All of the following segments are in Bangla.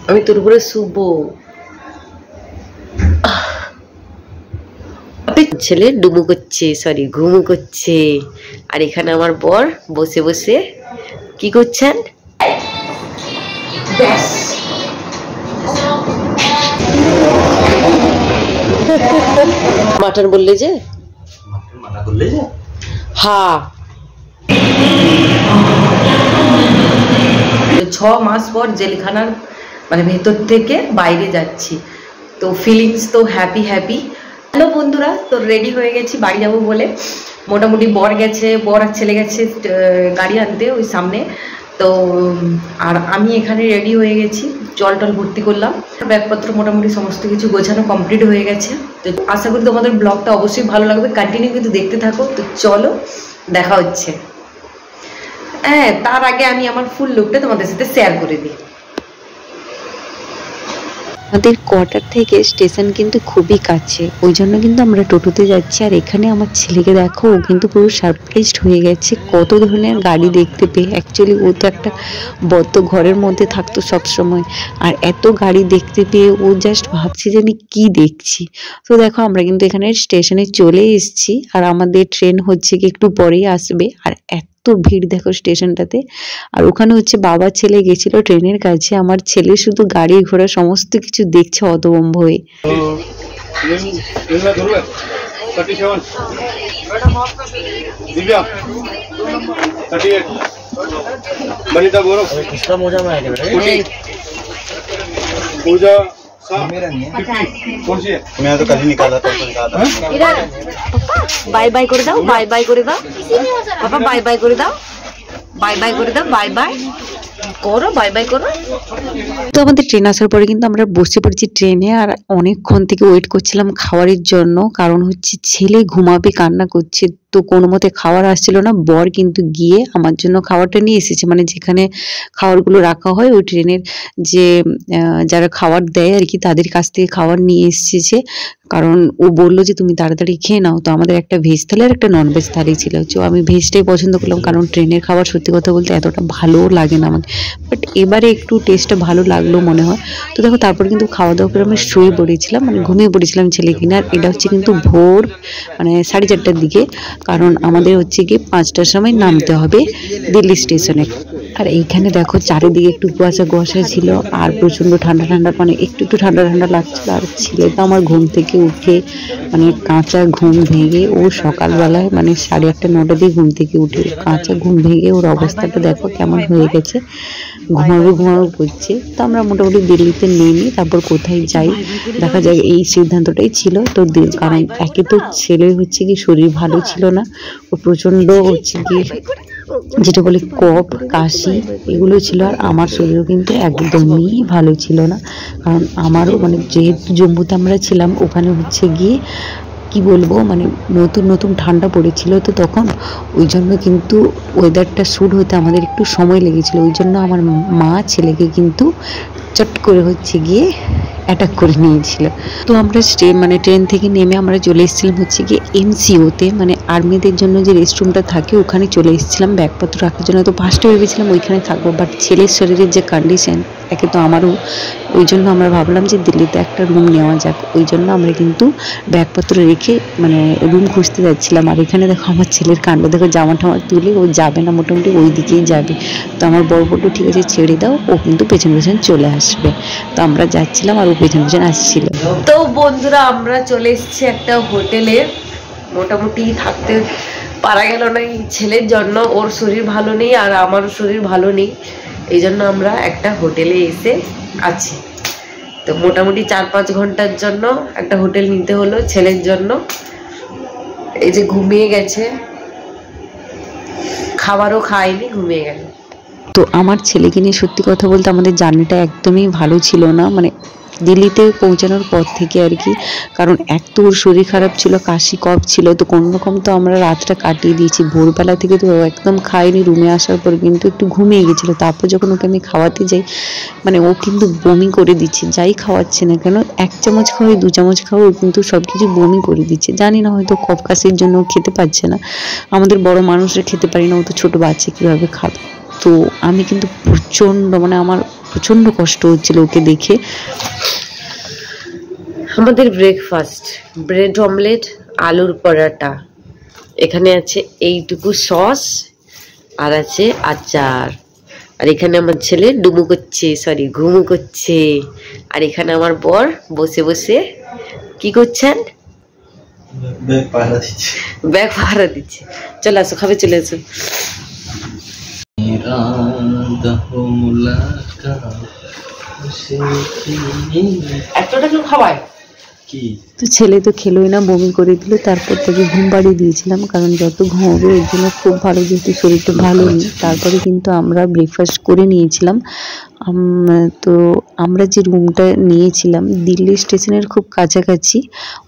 আমি তোর উপরে শুবো। ছেলে ডুবু করছে, সরি ঘুমু করছে, আর এখানে আমার বর বসে বসে কি করছেন। ব্যাস মাটন বললে যে মানা করলে যে হ্যাঁ 6 মাস পর জেলখানার মানে ভেতর থেকে বাইরে যাচ্ছি, তো ফিলিংস তো হ্যাপি হ্যাপি। হ্যালো বন্ধুরা, তো রেডি হয়ে গেছি বাড়ি যাবো বলে। মোটামুটি বর গেছে, বর আর ছেলে গেছে গাড়ি আনতে ওই সামনে। তো আর আমি এখানে রেডি হয়ে গেছি, জল টল ভর্তি করলাম, ব্যাগপত্র মোটামুটি সমস্ত কিছু গোছানো কমপ্লিট হয়ে গেছে। তো আশা করি তোমাদের ব্লগটা অবশ্যই ভালো লাগবে, কন্টিনিউ কিন্তু দেখতে থাকো। তো চলো দেখা হচ্ছে। হ্যাঁ, তার আগে আমি আমার ফুল লুকটা তোমাদের সাথে শেয়ার করে দিই। আমাদের কোয়ার্টার থেকে স্টেশন কিন্তু খুবই কাছে, ওই জন্য কিন্তু আমরা টোটোতে যাচ্ছি। আর এখানে আমার ছেলেকে দেখো, ও কিন্তু পুরো সারপ্রাইজড হয়ে গেছে কত ধরনের গাড়ি দেখতে পেয়ে। অ্যাকচুয়ালি ও তো একটা বদ্ধ ঘরের মধ্যে থাকতো সব সময়, আর এত গাড়ি দেখতে পেয়ে ও জাস্ট ভাবছে যে আমি কি দেখছি। তো দেখো আমরা কিন্তু এখানে স্টেশনে চলে এসেছি, আর আমাদের ট্রেন হচ্ছে কি একটু পরেই আসবে। আর এত ভিড় দেখো স্টেশনটাতে। আর ওখানে হচ্ছে বাবা ছেলে গেছিল ট্রেনের কাছে, আমার ছেলে শুধু গাড়ি ঘোড়া সমস্ত কিছু দেখছে হতভম্ব হয়ে। বাই বাই করে দাও, বাই বাই করে দাও বাবা, বাই বাই করে দাও, বাই বাই করে দাও, বাই বাই করো, বাই বাই করো। তো আমাদের ট্রেন আসার পরে কিন্তু আমরা বসে পড়েছি ট্রেনে, আর অনেকক্ষণ থেকে ওয়েট করছিলাম খাবারের জন্য, কারণ হচ্ছে ছেলে ঘুমাবে কান্না করছে, তো কোনো মতে খাবার আসছিল না। বর কিন্তু গিয়ে আমার জন্য খাবারটা নিয়ে এসেছে, মানে যেখানে খাবারগুলো রাখা হয় ওই ট্রেনের যে যারা খাবার দেয় আর কি, তাদের কাছ থেকে খাবার নিয়ে এসেছে। কারণ ও বললো যে তুমি তাড়াতাড়ি খেয়ে নাও। তো আমাদের একটা ভেজ থালি আর একটা নন ভেজ থালি ছিল, তো আমি ভেজটাই পছন্দ করলাম, কারণ ট্রেনের খাবার সত্যি কথা বলতে এতটা ভালোও লাগে না আমার, বাট এবারে একটু টেস্টটা ভালো লাগলো মনে হয়। তো দেখো তারপরে কিন্তু খাওয়া দাওয়া করে আমি শুয়ে পড়েছিলাম, মানে ঘুমিয়ে পড়েছিলাম ছেলে কিনে। আর এটা হচ্ছে কিন্তু ভোর মানে 4:30টার দিকে, কারণ আমাদের হচ্ছে কি 5টার সময় নামতে হবে দিল্লি স্টেশনে। আর এইখানে দেখো চারিদিকে একটু কুয়াশা কুয়াশা ছিল, আর প্রচন্ড ঠান্ডা ঠান্ডা, মানে একটু ঠান্ডা ঠান্ডা লাগছিল। আর ছেলেটা আমার ঘুম থেকে উঠে মানে কাঁচা ঘুম ভেঙে, ও সকালবেলায় মানে 8:30 9টা দিয়ে ঘুম থেকে উঠে কাঁচা ঘুম ভেঙে ওর অবস্থাটা দেখো কেমন হয়ে গেছে, ঘুমাবো ঘুমাবো করছে। তো আমরা মোটামুটি দিল্লিতে নেমে তারপর কোথায় যাই দেখা যায়, এই সিদ্ধান্তটাই ছিল। তো কারণ একে তো ছেলে হচ্ছে কি শরীর ভালো ছিল না, ও প্রচন্ড হচ্ছে কি যেটা বলে কফ কাশি এগুলো ছিল। আর আমার শরীরও কিন্তু একদমই ভালো ছিল না, কারণ আমারও মানে যেহেতু জম্মুতে আমরা ছিলাম, ওখানে হচ্ছে গিয়ে কি বলবো মানে নতুন নতুন ঠান্ডা পড়েছিল, তো তখন ওই জন্য কিন্তু ওয়েদারটা স্যুট হতে আমাদের একটু সময় লেগেছিল। ওই জন্য আমার মা ছেলেকে কিন্তু চট করে হচ্ছে গিয়ে অ্যাটাক করে নিয়েছিল। তো আমরা মানে ট্রেন থেকে নেমে আমরা চলে এসেছিলাম হচ্ছে গিয়ে MCOতে, মানে আর্মিদের জন্য যে রেস্টরুমটা থাকে ওখানে চলে এসেছিলাম ব্যাগপত্র রাখার জন্য। তো ফার্স্টে ভেবেছিলাম ওইখানে থাকবো, বাট ছেলের শরীরের যে কন্ডিশন, একে তো আমারও, ওই জন্য আমরা ভাবলাম যে দিল্লিতে একটা রুম নেওয়া যাক। ওই জন্য আমরা কিন্তু ব্যাগপত্র রেখে মানে রুম খুঁজতে যাচ্ছিলাম। আর এখানে দেখো আমার ছেলের কাণ্ড দেখো, জামা টামা তুলে ও যাবে না, মোটামুটি ওই দিকেই যাবে। তো আমার বড় বড় ঠিক আছে ছেড়ে দাও, ও কিন্তু পেছন পেছন চলে আসবে। তো আমরা যাচ্ছিলাম আর ও পেছন পেছন আসছিল। তো বন্ধুরা আমরা চলে এসেছি একটা হোটেলে, মোটামুটি থাকতে পারা গেল না এই ছেলের জন্য, ওর শরীর ভালো নেই আর আমারও শরীর ভালো নেই, এই জন্য আমরা একটা হোটেলে এসে আছি। তো মোটামুটি 4-5 ঘন্টার জন্য একটা হোটেল নিতে হলো ছেলের জন্য। এই যে ঘুমিয়ে গেছে, খাবারও খায়নি, ঘুমিয়ে গেল। তো আমার ছেলেকে নিয়ে সত্যি কথা বলতে আমাদের জার্নিটা একদমই ভালো ছিল না, মানে দিল্লিতে পৌঁছানোর পর থেকে আর কি, কারণ এক তো ওর শরীর খারাপ ছিল, কাশি কফ ছিল, তো কোনো রকম তো আমরা রাতটা কাটিয়ে দিয়েছি। ভোরবেলা থেকে তো একদম খাইনি, রুমে আসার পর কিন্তু একটু ঘুমিয়ে গেছিলো। তারপর যখন ওকে আমি খাওয়াতে যাই, মানে ও কিন্তু বমি করে দিচ্ছে, যাই খাওয়াচ্ছে না কেন, 1 চামচ খাওয়াই 2 চামচ খাওয়াই ও কিন্তু সব কিছু বমি করে দিচ্ছে। জানি না হয়তো কফ কাশির জন্য খেতে পারছে না, আমাদের বড় মানুষরা খেতে পারি না, ও তো ছোটো বাচ্চা কীভাবে খাবে। তো আমি কিন্তু প্রচণ্ড মানে আমার প্রচণ্ড কষ্ট হচ্ছিল ওকে দেখে। আমাদের ব্রেকফাস্ট ব্রেড অমলেট, আলুর পরাটা, এখানে আছে এইটুকু সস আর আছে আচার। আর এখানে আমার ছেলে ডুমু করছে, সরি ঘুমু করছে। আর এখানে আমার বর বসে বসে কি করছেন? ব্যাগ পাহারা দিচ্ছে। চলে আসো, খাবে চলে আসো। এতটা কেউ খাওয়ায়? তো ছেলে তো খেলোই না, বমি করে দিল। তারপর তাকে ঘুম পাড়িয়ে দিয়েছিলাম, কারণ যত ঘুমাবে ওর জন্য খুব ভালো, যেহেতু শরীরটা ভালো নেই। তারপরে কিন্তু আমরা ব্রেকফাস্ট করে নিয়েছিলাম। তো আমরা যে রুমটা নিয়েছিলাম দিল্লি স্টেশনের খুব কাছাকাছি,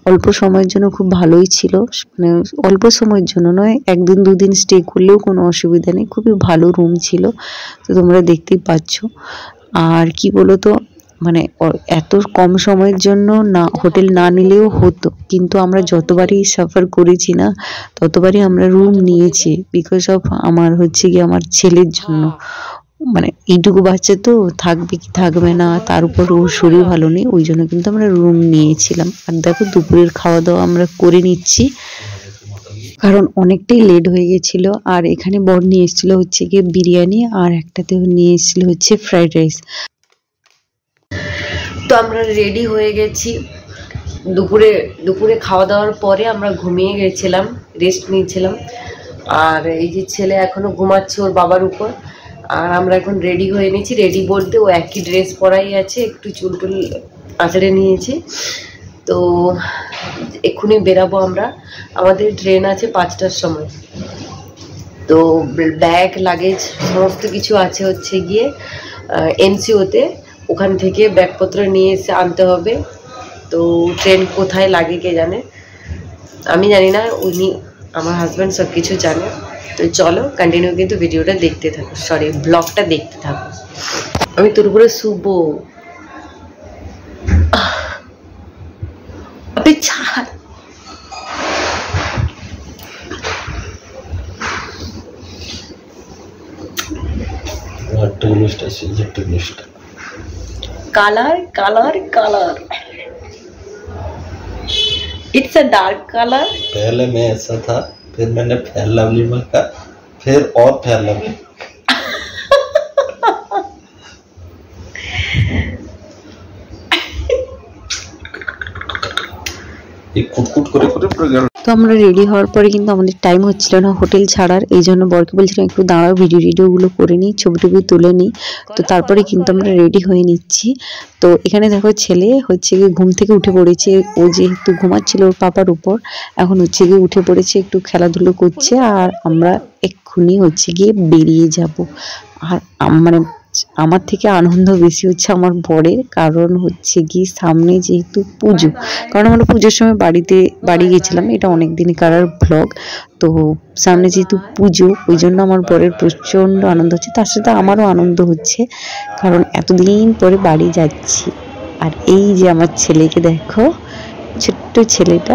অল্প সময়ের জন্য খুব ভালোই ছিল। মানে অল্প সময়ের জন্য নয়, 1 দিন 2 দিন স্টে করলেও কোনো অসুবিধা নেই, খুবই ভালো রুম ছিল। তো তোমরা দেখতেই পাচ্ছ। আর কি বলো তো, মানে এত কম সময়ের জন্য না হোটেল না নিলেও হতো, কিন্তু আমরা যতবারই সাফার করেছি না ততবারই আমরা রুম নিয়েছি, বিকজ অফ আমার হচ্ছে কি আমার ছেলের জন্য। মানে এইটুকু বাচ্চা তো থাকবে কি থাকবে না, তার উপর ওর শরীর ভালো নেই, ওই জন্য কিন্তু আমরা রুম নিয়েছিলাম। আর দেখো দুপুরের খাওয়া দাওয়া আমরা করে নিচ্ছি, কারণ অনেকটাই লেট হয়ে গেছিল। আর এখানে বর নিয়ে এসেছিল হচ্ছে গিয়ে বিরিয়ানি, আর একটাতেও নিয়ে এসেছিল হচ্ছে ফ্রাইড রাইস। তো আমরা রেডি হয়ে গেছি। দুপুরে খাওয়া দাওয়ার পরে আমরা ঘুমিয়ে গেছিলাম, রেস্ট নিয়েছিলাম। আর এই যে ছেলে এখনো ঘুমাচ্ছে ওর বাবার উপর। আর আমরা এখন রেডি হয়ে নিয়েছি। রেডি বলতে ও একই ড্রেস পরাই আছে, একটু চুল টুল আঁচড়ে নিয়েছি। তো এক্ষুনি বেরাবো আমরা। আমাদের ট্রেন আছে 5টার সময়। তো ব্যাগ লাগেজ সমস্ত কিছু আছে হচ্ছে গিয়ে এনসিওতে, ওখান থেকে ব্যাগপত্র নিয়ে এসে আনতে হবে। তো ট্রেন কোথায় লাগে কে জানে, আমি জানি না, উনি আমার হাজব্যান্ড সব কিছু জানে। তো চলো কন্টিনিউ কিন্তু ভিডিওটা দেখতে থাকো, সরি ব্লগটা দেখতে থাকো। আমি তোর উপরে শুবো, আপনি ছাড়। Colour colour colour, it's a dark colour. पहले मैं ऐसा था, फिर मैंने फेयर लवली में का, फिर और फेयर लवली। তো আমরা রেডি হওয়ার পরে কিন্তু আমাদের টাইম হচ্ছিল না হোটেল ছাড়ার, এই জন্য বরকে বলছিলাম একটু দাঁড়াও, ভিডিওগুলো করে নিই, ছবি টবি তুলে নিই। তো তারপরে কিন্তু আমরা রেডি হয়ে নিচ্ছি। তো এখানে দেখো ছেলে হচ্ছে গিয়ে ঘুম থেকে উঠে পড়েছে, ও যেহেতু ঘুমাচ্ছিল ওর পাপার উপর, এখন হচ্ছে গিয়ে উঠে পড়েছে, একটু খেলাধুলো করছে। আর আমরা এক্ষুনি হচ্ছে গিয়ে বেরিয়ে যাব। আর মানে আমার থেকে আনন্দ বেশি হচ্ছে আমার বরের, কারণ হচ্ছে কি সামনে যেহেতু পুজো, কারণ আমরা পুজোর সময় বাড়ি গেছিলাম, এটা অনেক দিনকার ব্লগ। তো সামনে যেহেতু পুজো, ওই জন্য আমার বরের প্রচণ্ড আনন্দ হচ্ছে, তার সাথে আমারও আনন্দ হচ্ছে, কারণ এতদিন পরে বাড়ি যাচ্ছি। আর এই যে আমার ছেলেকে দেখো, ছোট্ট ছেলেটা,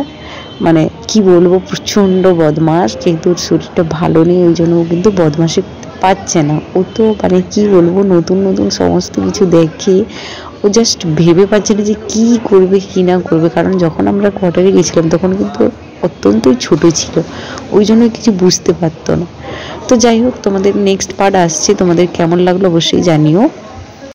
মানে কি বলবো, প্রচণ্ড বদমাস। যেহেতু ওর শরীরটা ভালো নেই, ওই জন্য ও কিন্তু বদমাশি পাচ্ছে না। ও তো মানে কি বলবো, নতুন নতুন সমস্ত কিছু দেখে ও জাস্ট ভেবে পাচ্ছে না যে কি করবে কি না করবে, কারণ যখন আমরা কোয়ার্টারে গেছিলাম তখন কিন্তু অত্যন্তই ছোট ছিল, ওই জন্য কিছু বুঝতে পারতো না। তো যাই হোক, তোমাদের নেক্সট পার্ট আসছে, তোমাদের কেমন লাগলো অবশ্যই জানিও।